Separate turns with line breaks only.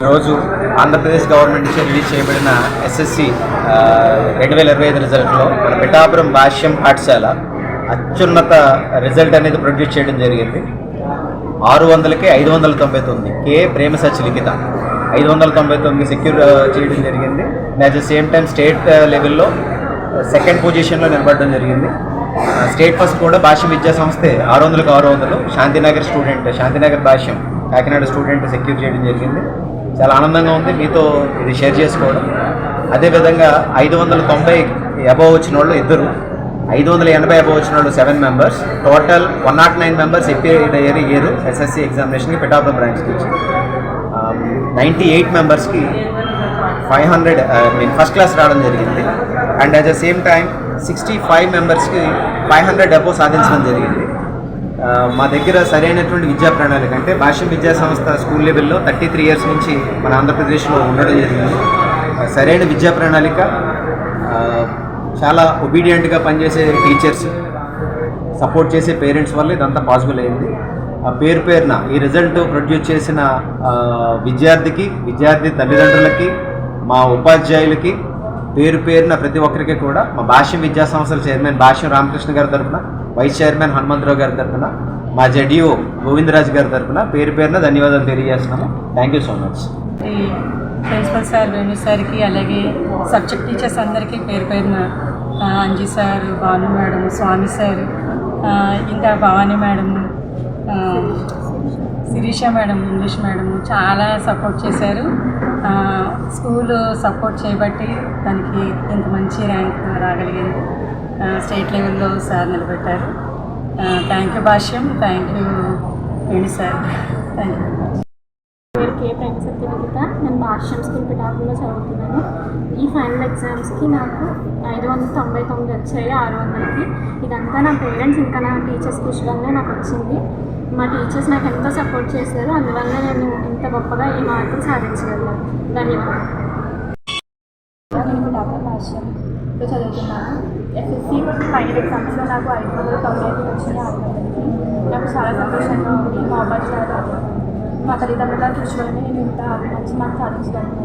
రోజు ఆంధ్రప్రదేశ్ గవర్నమెంట్ నుంచి రిలీజ్ చేయబడిన ఎస్ఎస్సి 2025 రిజల్ట్లో మన పిఠాపురం భాష్యం పాఠశాల అత్యున్నత రిజల్ట్ అనేది ప్రొడ్యూస్ చేయడం జరిగింది. 600కి 599 కే ప్రేమ సచలిఖిత 599 సెక్యూర్ చేయడం జరిగింది. At the same time state లెవెల్లో సెకండ్ పొజిషన్లో నిలబడడం జరిగింది. స్టేట్ ఫస్ట్ కూడా భాష్యం విద్యా సంస్థే 600కి 600 శాంతినగర్ భాష్యం కాకినాడ స్టూడెంట్ సెక్యూర్ చేయడం జరిగింది. చాలా ఆనందంగా ఉంది మీతో ఇది షేర్ చేసుకోవడం. అదేవిధంగా 590 అబవ్ వచ్చిన వాళ్ళు 2, 580 అబవ్ వచ్చిన వాళ్ళు 7 members, total 109 members year SSC ఎగ్జామినేషన్కి పిఠాపురం బ్రాంచ్కి ఇచ్చి 98 మెంబర్స్కి 500 ఫస్ట్ క్లాస్ రావడం జరిగింది. And at the same time 65 మెంబర్స్కి 500 అబవ్ సాధించడం జరిగింది. మా దగ్గర సరైనటువంటి విద్యా ప్రణాళిక అంటే భాష్యం విద్యా సంస్థ స్కూల్ లెవెల్లో 33 ఇయర్స్ నుంచి మన ఆంధ్రప్రదేశ్లో ఉండడం జరిగింది. సరైన విద్యా ప్రణాళిక, చాలా ఒబీడియంట్గా పనిచేసే టీచర్స్, సపోర్ట్ చేసే పేరెంట్స్ వల్ల ఇదంతా పాసిబుల్ అయింది. పేరున ఈ రిజల్ట్ ప్రొడ్యూస్ చేసిన విద్యార్థి తల్లిదండ్రులకి, మా ఉపాధ్యాయులకి పేరున ప్రతి ఒక్కరికి కూడా మా భాష్యం విద్యా సంస్థల చైర్మన్ భాష్యం రామకృష్ణ గారి తరఫున, వైస్ చైర్మన్ హనుమంతరావు గారి తరఫున, మా జడిఓ గోవిందరాజు గారి తరఫున పేరున ధన్యవాదాలు తెలియజేస్తున్నాము. Thank you so much.
Principal sir, Venu సార్కి, అలాగే సబ్జెక్ట్ టీచర్స్ అందరికీ పేరున Anji sir, Bhanu madam, Swamy sir, ఇంకా Bhavani madam, Sirisha madam, English madam చాలా సపోర్ట్ చేశారు. స్కూల్ సపోర్ట్ చేయబట్టి దానికి ఇంత మంచి ర్యాంక్ రాగలిగింది. స్టేట్ లెవెల్లో సార్ నిలబెట్టారు. Thank you Bhashyam, thank you Venu sir, thank you.
పేరు కే ప్రేమ సత్యలిఖిత. నేను భాష్యం స్కూల్ పిఠాపురంలో చదువుతున్నాను. ఈ ఫైనల్ ఎగ్జామ్స్కి నాకు 599 వచ్చాయి 600కి. ఇదంతా నా పేరెంట్స్ ఇంకా నా టీచర్స్ కృషి వల్లనే నాకు వచ్చింది. మా టీచర్స్ నాకు ఎంతో సపోర్ట్ చేశారు. అందువల్ల నేను ఇంత గొప్పగా ఈ మార్కులు సాధించగలను. ధన్యవాదాలు.
నేను పిఠాపురం భాష్యంలో చదువుతున్నాను. ఎస్ఎస్సి ఫైనల్ ఎగ్జామ్స్లో నాకు 595 వచ్చినాయి 600కి. నాకు చాలా సంతోషంగా ఉంది. మా ఉపాధ్యాయులు, మా తల్లిదండ్రుల కృషి వల్లనే నేను ఇంత మంచి మార్క్స్ సాధించగలను.